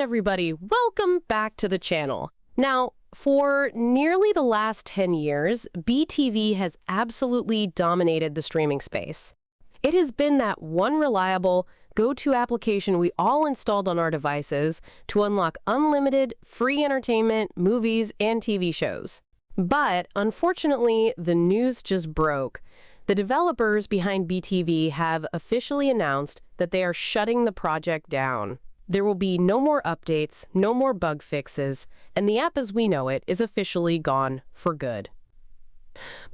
Everybody, welcome back to the channel. Now, for nearly the last 10 years, BeeTV has absolutely dominated the streaming space. It has been that one reliable, go-to application we all installed on our devices to unlock unlimited, free entertainment, movies, and TV shows. But, unfortunately, the news just broke. The developers behind BeeTV have officially announced that they are shutting the project down. There will be no more updates, no more bug fixes, and the app as we know it is officially gone for good.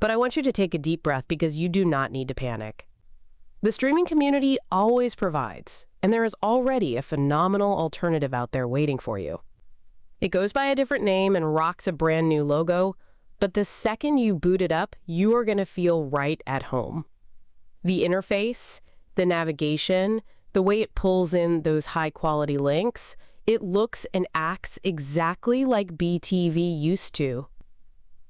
But I want you to take a deep breath because you do not need to panic. The streaming community always provides, and there is already a phenomenal alternative out there waiting for you. It goes by a different name and rocks a brand new logo, but the second you boot it up, you are going to feel right at home. The interface, the navigation, the way it pulls in those high-quality links, it looks and acts exactly like BeeTV used to.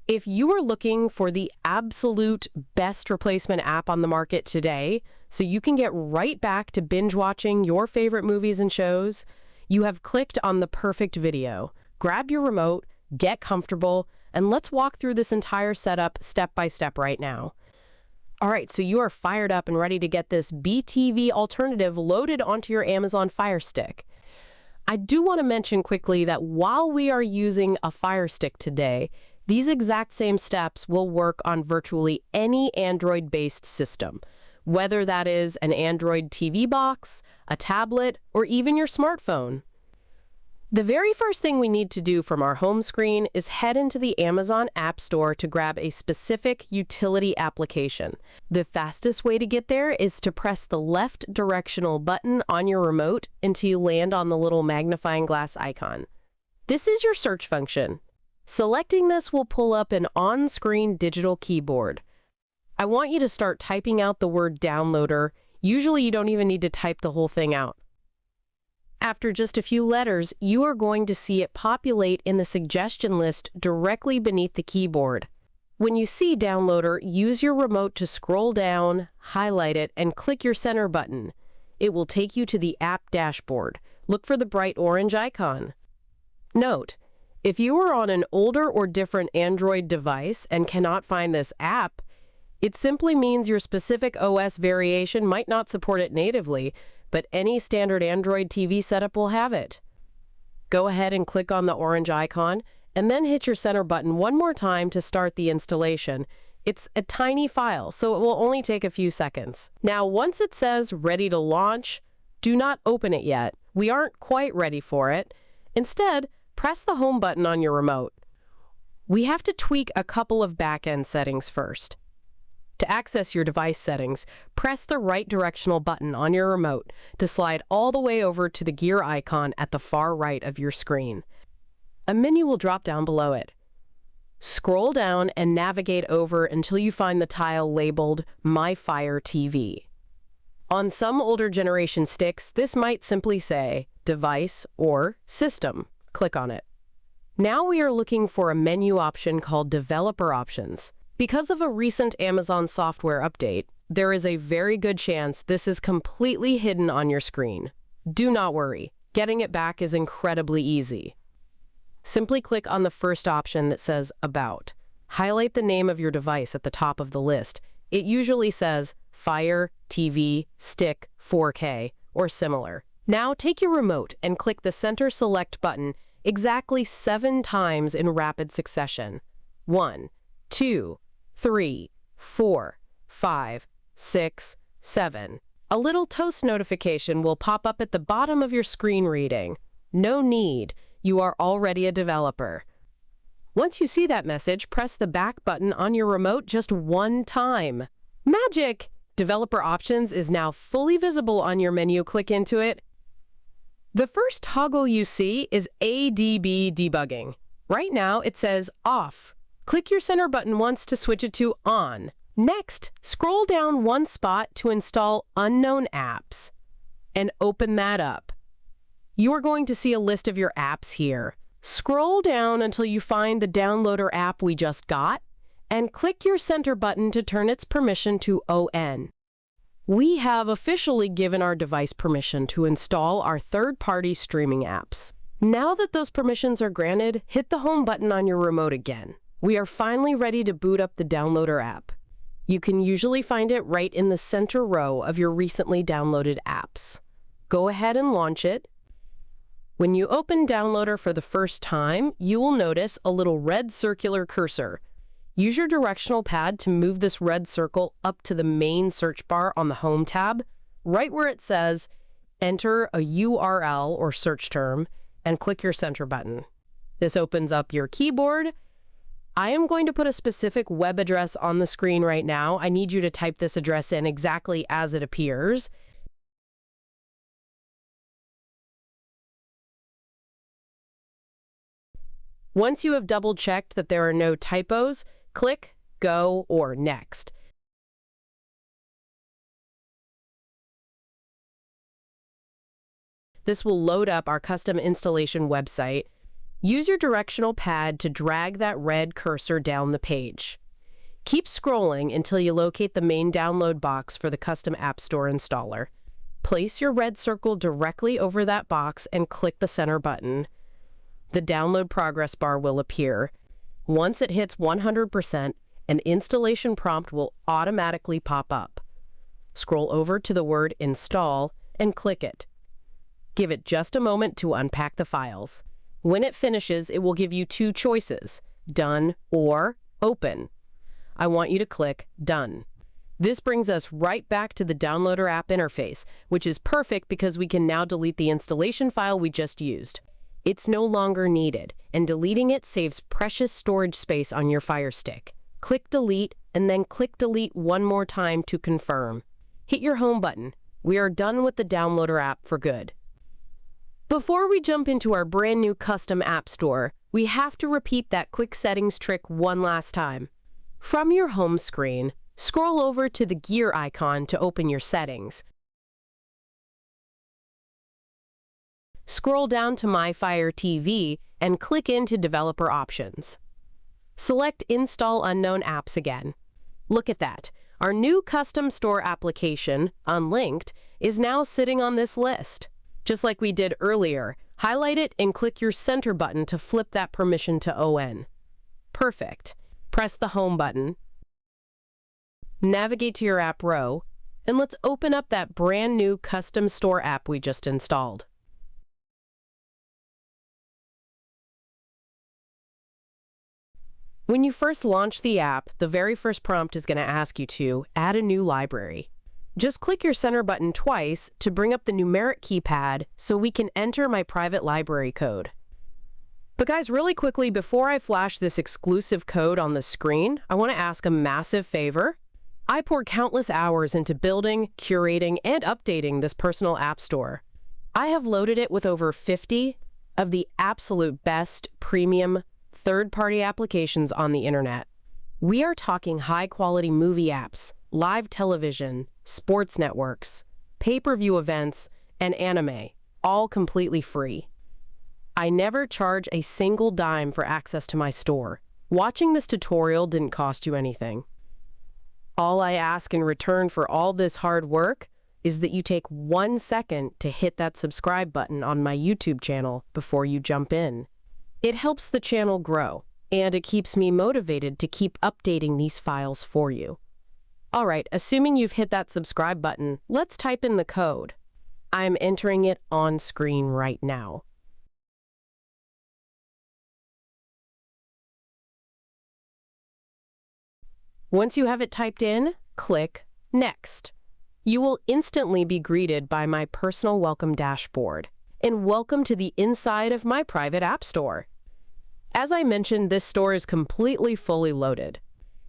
If you are looking for the absolute best replacement app on the market today, so you can get right back to binge-watching your favorite movies and shows, you have clicked on the perfect video. Grab your remote, get comfortable, and let's walk through this entire setup step by step right now. All right, so you are fired up and ready to get this BeeTV alternative loaded onto your Amazon Firestick. I do want to mention quickly that while we are using a Firestick today, these exact same steps will work on virtually any Android-based system, whether that is an Android TV box, a tablet, or even your smartphone. The very first thing we need to do from our home screen is head into the Amazon App Store to grab a specific utility application. The fastest way to get there is to press the left directional button on your remote until you land on the little magnifying glass icon. This is your search function. Selecting this will pull up an on-screen digital keyboard. I want you to start typing out the word downloader. Usually you don't even need to type the whole thing out. After just a few letters, you are going to see it populate in the suggestion list directly beneath the keyboard. When you see Downloader, use your remote to scroll down, highlight it, and click your center button. It will take you to the app dashboard. Look for the bright orange icon. Note, if you are on an older or different Android device and cannot find this app, it simply means your specific OS variation might not support it natively, but any standard Android TV setup will have it. Go ahead and click on the orange icon, and then hit your center button one more time to start the installation. It's a tiny file, so it will only take a few seconds. Now, once it says ready to launch, do not open it yet. We aren't quite ready for it. Instead, press the home button on your remote. We have to tweak a couple of back-end settings first. To access your device settings, press the right directional button on your remote to slide all the way over to the gear icon at the far right of your screen. A menu will drop down below it. Scroll down and navigate over until you find the tile labeled My Fire TV. On some older generation sticks, this might simply say Device or System. Click on it. Now we are looking for a menu option called Developer Options. Because of a recent Amazon software update, there is a very good chance this is completely hidden on your screen. Do not worry, getting it back is incredibly easy. Simply click on the first option that says About. Highlight the name of your device at the top of the list. It usually says Fire, TV, Stick, 4K, or similar. Now take your remote and click the center select button exactly 7 times in rapid succession. 1, 2, 3, 4, 5, 6, 7. A little toast notification will pop up at the bottom of your screen reading, "No need, you are already a developer." Once you see that message, press the back button on your remote just 1 time. Magic! Developer Options is now fully visible on your menu. Click into it. The first toggle you see is ADB debugging. Right now it says Off. Click your center button once to switch it to On. Next, scroll down one spot to install Unknown Apps and open that up. You are going to see a list of your apps here. Scroll down until you find the Downloader app we just got and click your center button to turn its permission to ON. We have officially given our device permission to install our third-party streaming apps. Now that those permissions are granted, hit the home button on your remote again. We are finally ready to boot up the Downloader app. You can usually find it right in the center row of your recently downloaded apps. Go ahead and launch it. When you open Downloader for the first time, you will notice a little red circular cursor. Use your directional pad to move this red circle up to the main search bar on the Home tab, right where it says Enter a URL or search term, and click your center button. This opens up your keyboard. I am going to put a specific web address on the screen right now. I need you to type this address in exactly as it appears. Once you have double-checked that there are no typos, click Go or Next. This will load up our custom installation website. Use your directional pad to drag that red cursor down the page. Keep scrolling until you locate the main download box for the custom App Store installer. Place your red circle directly over that box and click the center button. The download progress bar will appear. Once it hits 100%, an installation prompt will automatically pop up. Scroll over to the word Install and click it. Give it just a moment to unpack the files. When it finishes, it will give you two choices, Done or Open. I want you to click Done. This brings us right back to the Downloader app interface, which is perfect because we can now delete the installation file we just used. It's no longer needed, and deleting it saves precious storage space on your Firestick. Click Delete, and then click Delete one more time to confirm. Hit your Home button. We are done with the Downloader app for good. Before we jump into our brand new custom app store, we have to repeat that quick settings trick one last time. From your home screen, scroll over to the gear icon to open your settings. Scroll down to My Fire TV and click into Developer Options. Select Install Unknown Apps again. Look at that. Our new custom store application, Unlinked, is now sitting on this list. Just like we did earlier, highlight it and click your center button to flip that permission to ON. Perfect. Press the Home button. Navigate to your app row, and let's open up that brand new custom store app we just installed. When you first launch the app, the very first prompt is going to ask you to add a new library. Just click your center button twice to bring up the numeric keypad so we can enter my private library code. But guys, really quickly, before I flash this exclusive code on the screen, I want to ask a massive favor. I pour countless hours into building, curating, and updating this personal app store. I have loaded it with over 50 of the absolute best premium third-party applications on the internet. We are talking high-quality movie apps, live television, sports networks, pay-per-view events, and anime, all completely free. I never charge a single dime for access to my store. Watching this tutorial didn't cost you anything. All I ask in return for all this hard work is that you take 1 second to hit that subscribe button on my YouTube channel before you jump in. It helps the channel grow, and it keeps me motivated to keep updating these files for you. All right, assuming you've hit that subscribe button, let's type in the code. I'm entering it on screen right now. Once you have it typed in, click Next. You will instantly be greeted by my personal welcome dashboard, and welcome to the inside of my private app store. As I mentioned, this store is completely fully loaded.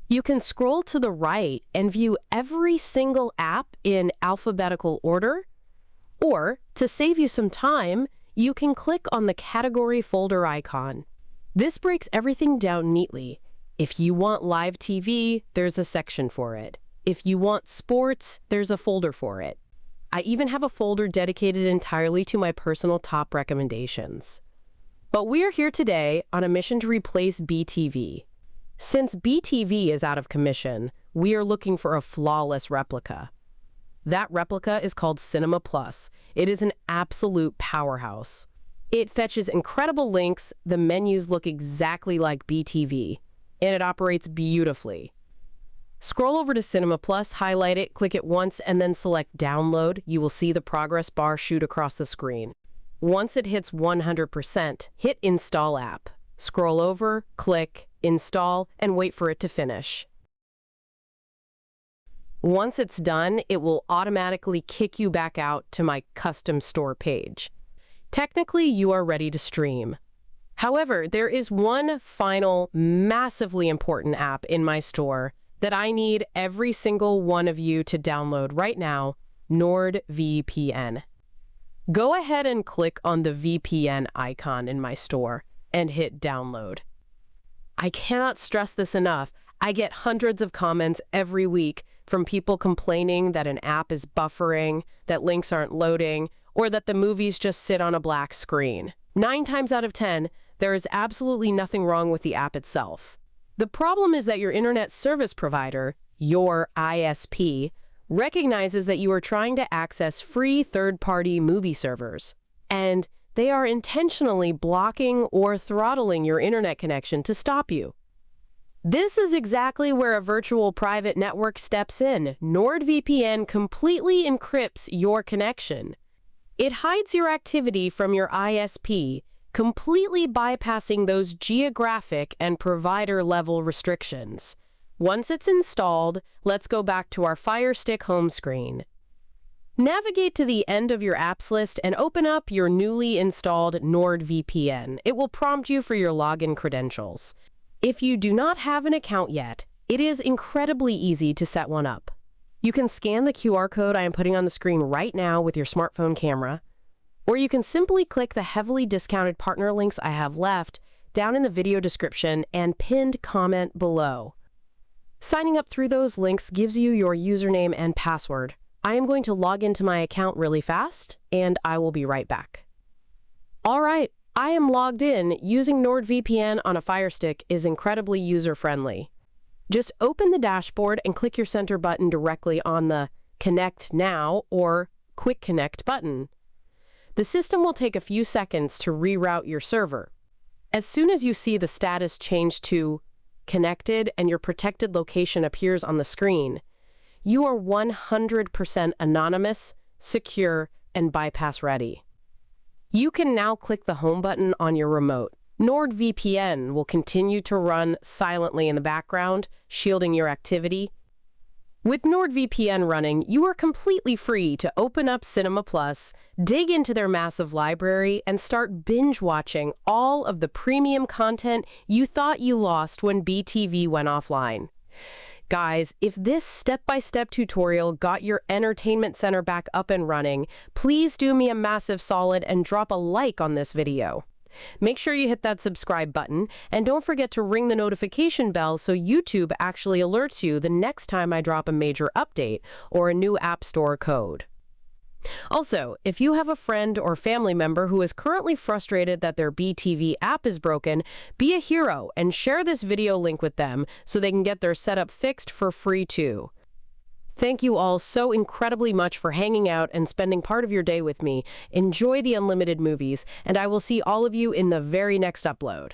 You can scroll to the right and view every single app in alphabetical order, or to save you some time, you can click on the category folder icon. This breaks everything down neatly. If you want live TV, there's a section for it. If you want sports, there's a folder for it. I even have a folder dedicated entirely to my personal top recommendations. But we are here today on a mission to replace BeeTV. Since BeeTV is out of commission, we are looking for a flawless replica. That replica is called Cinema Plus. It is an absolute powerhouse. It fetches incredible links, the menus look exactly like BeeTV, and it operates beautifully. Scroll over to Cinema Plus, highlight it, click it once, and then select Download. You will see the progress bar shoot across the screen. Once it hits 100%, hit Install App. Scroll over, click, Install, and wait for it to finish. Once it's done, it will automatically kick you back out to my custom store page. Technically, you are ready to stream. However, there is one final, massively important app in my store that I need every single one of you to download right now, NordVPN. Go ahead and click on the VPN icon in my store and hit download. I cannot stress this enough. I get hundreds of comments every week from people complaining that an app is buffering, that links aren't loading, or that the movies just sit on a black screen. 9 times out of 10, there is absolutely nothing wrong with the app itself. The problem is that your internet service provider, your ISP, recognizes that you are trying to access free third-party movie servers, and they are intentionally blocking or throttling your internet connection to stop you. This is exactly where a virtual private network steps in. NordVPN completely encrypts your connection. It hides your activity from your ISP, completely bypassing those geographic and provider-level restrictions. Once it's installed, let's go back to our Firestick home screen. Navigate to the end of your apps list and open up your newly installed NordVPN. It will prompt you for your login credentials. If you do not have an account yet, it is incredibly easy to set one up. You can scan the QR code I am putting on the screen right now with your smartphone camera, or you can simply click the heavily discounted partner links I have left down in the video description and pinned comment below. Signing up through those links gives you your username and password. I am going to log into my account really fast, and I will be right back. All right, I am logged in. Using NordVPN on a Firestick is incredibly user-friendly. Just open the dashboard and click your center button directly on the Connect Now or Quick Connect button. The system will take a few seconds to reroute your server. As soon as you see the status change to Connected and your protected location appears on the screen, you are 100% anonymous, secure, and bypass ready. You can now click the home button on your remote. NordVPN will continue to run silently in the background, shielding your activity. With NordVPN running, you are completely free to open up Cinema Plus, dig into their massive library, and start binge-watching all of the premium content you thought you lost when BeeTV went offline. Guys, if this step-by-step tutorial got your entertainment center back up and running, please do me a massive solid and drop a like on this video. Make sure you hit that subscribe button, and don't forget to ring the notification bell so YouTube actually alerts you the next time I drop a major update or a new App Store code. Also, if you have a friend or family member who is currently frustrated that their BeeTV app is broken, be a hero and share this video link with them so they can get their setup fixed for free too. Thank you all so incredibly much for hanging out and spending part of your day with me. Enjoy the unlimited movies, and I will see all of you in the very next upload.